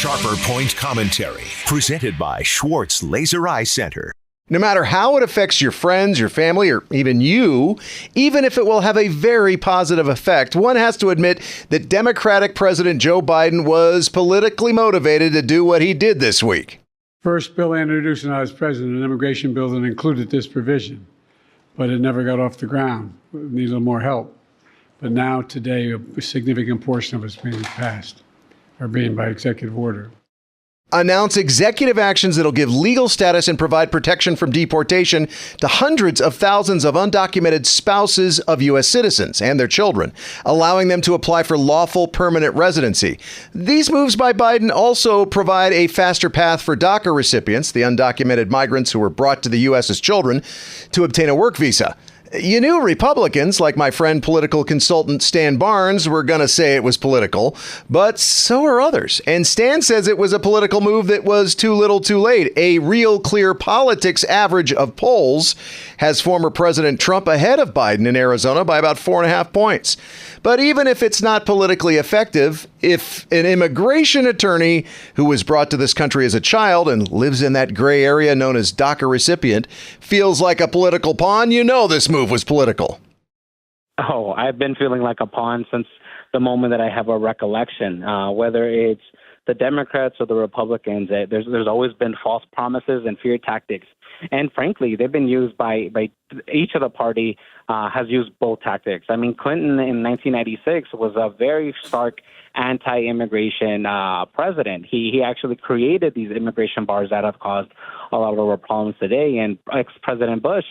Sharper Point Commentary, presented by Schwartz Laser Eye Center. No matter how it affects your friends, your family, or even you, even if it will have a very positive effect, one has to admit that Democratic President Joe Biden was politically motivated to do what he did this week. First bill I introduced when I was president, an immigration bill that included this provision, but it never got off the ground. It needs a little more help. But now, today, a significant portion of it's being passed, or being by executive order. Announce executive actions that'll give legal status and provide protection from deportation to hundreds of thousands of undocumented spouses of U.S. citizens and their children, allowing them to apply for lawful permanent residency. These moves by Biden also provide a faster path for DACA recipients, the undocumented migrants who were brought to the U.S. as children, to obtain a work visa. You knew Republicans, like my friend political consultant Stan Barnes, were going to say it was political, but so are others. And Stan says it was a political move that was too little too late. A Real Clear Politics average of polls has former President Trump ahead of Biden in Arizona by about 4.5 points. But even if it's not politically effective, if an immigration attorney who was brought to this country as a child and lives in that gray area known as DACA recipient feels like a political pawn, you know this move was political. Oh, I've been feeling like a pawn since the moment that I have a recollection. Whether it's the Democrats or the Republicans, there's always been false promises and fear tactics. And frankly, they've been used by each of the party has used both tactics. I mean, Clinton in 1996 was a very stark anti-immigration president. He actually created these immigration bars that have caused a lot of our problems today. And ex-President Bush,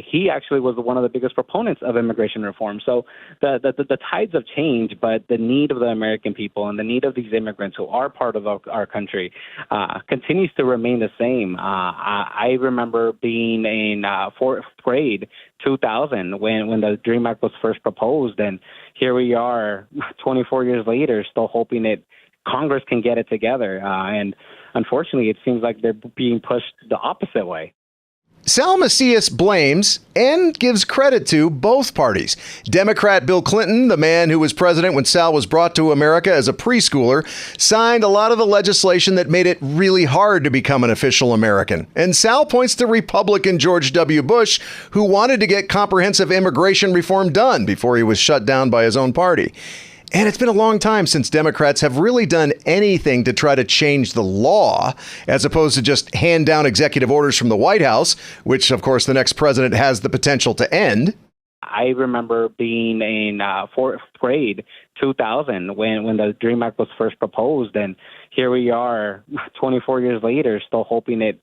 he actually was one of the biggest proponents of immigration reform. So the tides have changed, but the need of the American people and the need of these immigrants who are part of our country continues to remain the same. I remember being in fourth grade, 2000, when the DREAM Act was first proposed, and here we are 24 years later still hoping that Congress can get it together. And unfortunately, it seems like they're being pushed the opposite way. Sal Macias blames and gives credit to both parties. Democrat Bill Clinton, the man who was president when Sal was brought to America as a preschooler, signed a lot of the legislation that made it really hard to become an official American. And Sal points to Republican George W. Bush, who wanted to get comprehensive immigration reform done before he was shut down by his own party. And it's been a long time since Democrats have really done anything to try to change the law, as opposed to just hand down executive orders from the White House, which, of course, the next president has the potential to end. I remember being in fourth grade, 2000, when the DREAM Act was first proposed. And here we are 24 years later still hoping that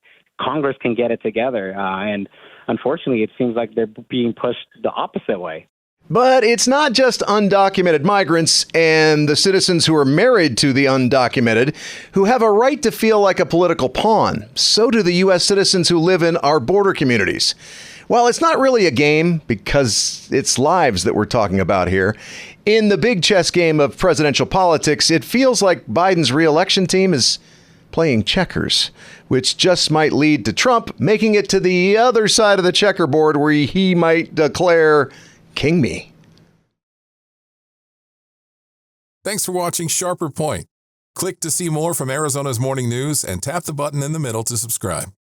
Congress can get it together. And unfortunately, it seems like they're being pushed the opposite way. But it's not just undocumented migrants and the citizens who are married to the undocumented who have a right to feel like a political pawn. So do the U.S. citizens who live in our border communities. Well, it's not really a game because it's lives that we're talking about here. In the big chess game of presidential politics, it feels like Biden's re-election team is playing checkers, which just might lead to Trump making it to the other side of the checkerboard where he might declare King me. Thanks for watching Sharper Point. Click to see more from Arizona's morning news and tap the button in the middle to subscribe.